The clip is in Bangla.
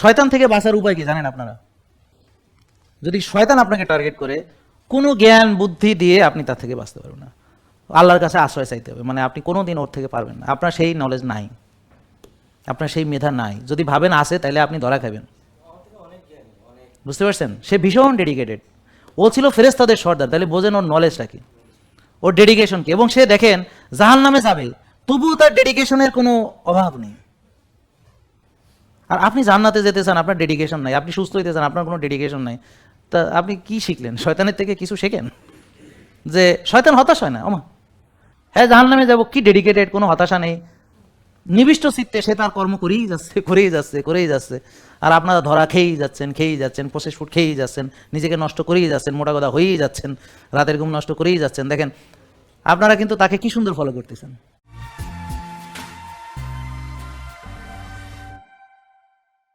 শয়তান থেকে বাঁচার উপায় কি জানেন আপনারা? যদি শয়তান আপনাকে টার্গেট করে, কোনো জ্ঞান বুদ্ধি দিয়ে আপনি তার থেকে বাঁচতে পারবেন না। আল্লাহর কাছে আশ্রয় চাইতে হবে, মানে আপনি কোনোদিন ওর থেকে পারবেন না। আপনার সেই নলেজ নাই, আপনার সেই মেধা নাই। যদি ভাবেন আছে, তাহলে আপনি ধরা খাবেন। বুঝতে পারছেন? সে ভীষণ ডেডিকেটেড। ও ছিল ফেরেশতাদের সর্দার, তাহলে বোঝেন ওর নলেজটা কি, ওর ডেডিকেশন কি। এবং সে দেখেন জাহান্নামে যাবে, তবুও তার ডেডিকেশনের কোনো অভাব নেই। আর আপনি জান্নাতে যেতে চান, আপনার ডেডিকেশন নাই। আপনি সুস্থ হইতে চান, আপনার কোনো ডেডিকেশন নাই। তা আপনি কি শিখলেন? শয়তানের থেকে কিছু শেখেন? যে শয়তান হতাশ হয় না, ওমা হ্যাঁ জাহান্নামে যাব, কি ডেডিকেটেড, কোনো হতাশা নেই, নিবিষ্ট চিত্তে সে তার কর্ম করেই যাচ্ছে, করেই যাচ্ছে, করেই যাচ্ছে। আর আপনারা ধরা খেয়েই যাচ্ছেন, প্রসেস ফুড খেয়েই যাচ্ছেন, নিজেকে নষ্ট করেই যাচ্ছেন, মোটা কথা হয়েই যাচ্ছেন, রাতের ঘুম নষ্ট করেই যাচ্ছেন। দেখেন আপনারা কিন্তু তাকে কি সুন্দর ফলো করতেছেন।